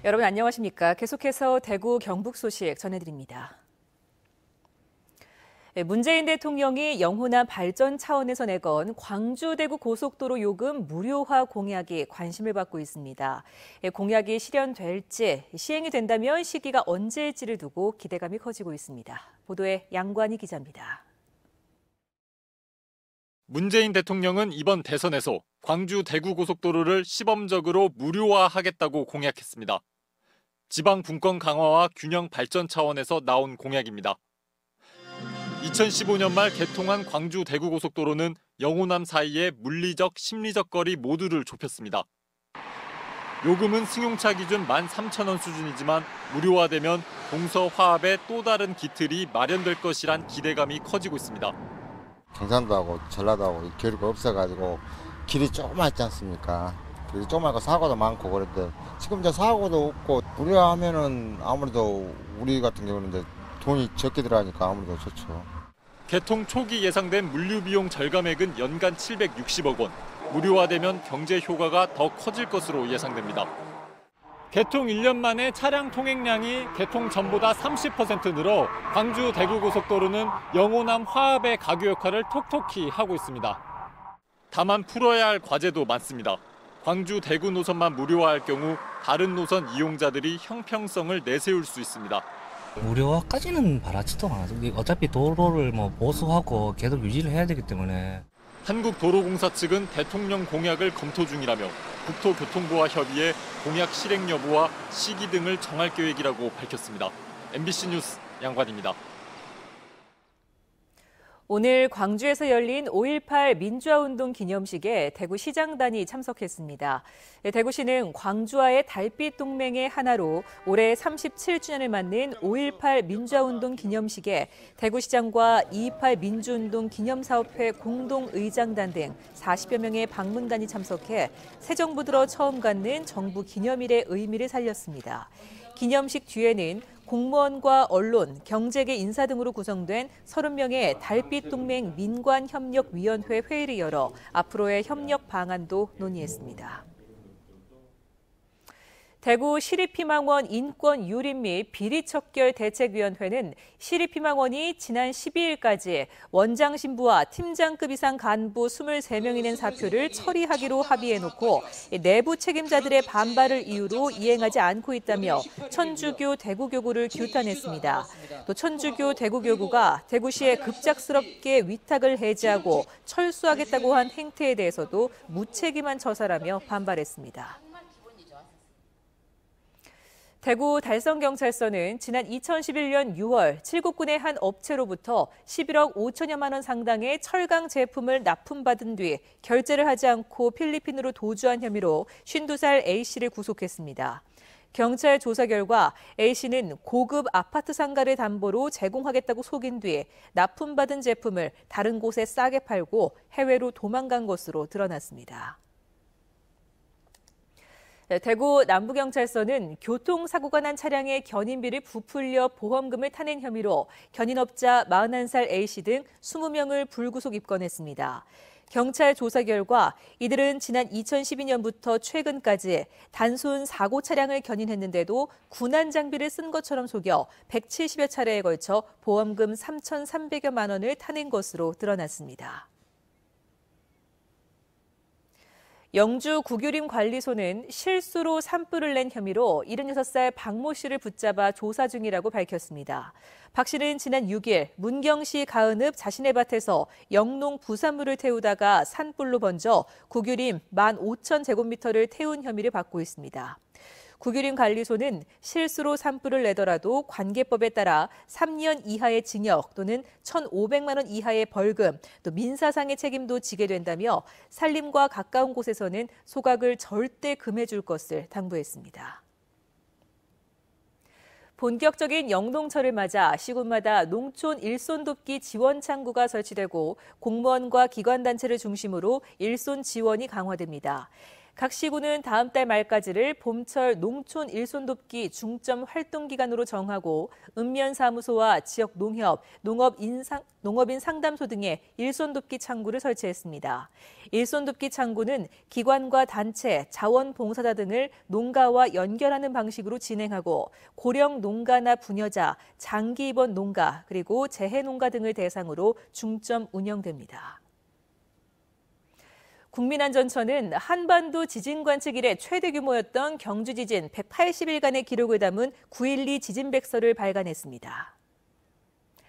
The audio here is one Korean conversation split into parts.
여러분 안녕하십니까? 계속해서 대구 경북 소식 전해드립니다. 문재인 대통령이 영호남 발전 차원에서 내건 광주 대구 고속도로 요금 무료화 공약이 관심을 받고 있습니다. 공약이 실현될지, 시행이 된다면 시기가 언제일지를 두고 기대감이 커지고 있습니다. 보도에 양관희 기자입니다. 문재인 대통령은 이번 대선에서 광주 대구 고속도로를 시범적으로 무료화하겠다고 공약했습니다. 지방 분권 강화와 균형 발전 차원에서 나온 공약입니다. 2015년 말 개통한 광주 대구 고속도로는 영호남 사이의 물리적, 심리적 거리 모두를 좁혔습니다. 요금은 승용차 기준 13,000원 수준이지만 무료화되면 동서 화합의 또 다른 기틀이 마련될 것이란 기대감이 커지고 있습니다. 경산도하고 전라도하고 교류가 없어가지고 길이 조그맣지 않습니까? 길이 조그맣고 사고도 많고 그런데 지금 이제 사고도 없고 무료화하면은 아무래도 우리 같은 경우는 이제 돈이 적게 들어가니까 아무래도 좋죠. 개통 초기 예상된 물류 비용 절감액은 연간 760억 원. 무료화되면 경제 효과가 더 커질 것으로 예상됩니다. 개통 1년 만에 차량 통행량이 개통 전보다 30% 늘어 광주 대구 고속도로는 영호남 화합의 가교 역할을 톡톡히 하고 있습니다. 다만 풀어야 할 과제도 많습니다. 광주 대구 노선만 무료화할 경우 다른 노선 이용자들이 형평성을 내세울 수 있습니다. 무료화까지는 바라지도 않아요. 어차피 도로를 보수하고 계속 유지를 해야 되기 때문에. 한국도로공사 측은 대통령 공약을 검토 중이라며 국토교통부와 협의해 공약 실행 여부와 시기 등을 정할 계획이라고 밝혔습니다. MBC 뉴스 양관입니다. 오늘 광주에서 열린 5.18 민주화운동 기념식에 대구시장단이 참석했습니다. 대구시는 광주와의 달빛 동맹의 하나로 올해 37주년을 맞는 5.18 민주화운동 기념식에 대구시장과 2.28 민주운동 기념사업회 공동의장단 등 40여 명의 방문단이 참석해 새 정부 들어 처음 갖는 정부 기념일의 의미를 살렸습니다. 기념식 뒤에는 공무원과 언론, 경제계 인사 등으로 구성된 30명의 달빛 동맹 민관협력위원회 회의를 열어 앞으로의 협력 방안도 논의했습니다. 대구 시립희망원 인권유린 및 비리척결 대책위원회는 시립희망원이 지난 12일까지 원장 신부와 팀장급 이상 간부 23명이 낸 사표를 처리하기로 합의해놓고 내부 책임자들의 반발을 이유로 이행하지 않고 있다며 천주교 대구교구를 규탄했습니다. 또 천주교 대구교구가 대구시에 급작스럽게 위탁을 해제하고 철수하겠다고 한 행태에 대해서도 무책임한 처사라며 반발했습니다. 대구 달성경찰서는 지난 2011년 6월 칠곡군의 한 업체로부터 11억 5천여만 원 상당의 철강 제품을 납품받은 뒤 결제를 하지 않고 필리핀으로 도주한 혐의로 52살 A씨를 구속했습니다. 경찰 조사 결과 A씨는 고급 아파트 상가를 담보로 제공하겠다고 속인 뒤 납품받은 제품을 다른 곳에 싸게 팔고 해외로 도망간 것으로 드러났습니다. 대구 남부경찰서는 교통사고가 난 차량의 견인비를 부풀려 보험금을 타낸 혐의로 견인업자 41살 A씨 등 20명을 불구속 입건했습니다. 경찰 조사 결과 이들은 지난 2012년부터 최근까지 단순 사고 차량을 견인했는데도 군안 장비를 쓴 것처럼 속여 170여 차례에 걸쳐 보험금 3,300여만 원을 타낸 것으로 드러났습니다. 영주 구규림 관리소는 실수로 산불을 낸 혐의로 76살 박모 씨를 붙잡아 조사 중이라고 밝혔습니다. 박 씨는 지난 6일 문경시 가은읍 자신의 밭에서 영농 부산물을 태우다가 산불로 번져 구규림 15,000제곱미터를 태운 혐의를 받고 있습니다. 구규림 관리소는 실수로 산불을 내더라도 관계법에 따라 3년 이하의 징역 또는 1,500만 원 이하의 벌금, 또 민사상의 책임도 지게 된다며 산림과 가까운 곳에서는 소각을 절대 금해줄 것을 당부했습니다. 본격적인 영농철을 맞아 시군마다 농촌 일손 돕기 지원 창구가 설치되고 공무원과 기관단체를 중심으로 일손 지원이 강화됩니다. 각 시군은 다음 달 말까지를 봄철 농촌 일손돕기 중점 활동 기간으로 정하고 읍면사무소와 지역 농협, 농업인 상담소 등의 일손돕기 창구를 설치했습니다. 일손돕기 창구는 기관과 단체, 자원봉사자 등을 농가와 연결하는 방식으로 진행하고 고령 농가나 부녀자, 장기 입원 농가, 그리고 재해 농가 등을 대상으로 중점 운영됩니다. 국민안전처는 한반도 지진 관측 이래 최대 규모였던 경주 지진 180일간의 기록을 담은 9.12 지진백서를 발간했습니다.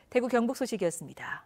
대구 경북 소식이었습니다.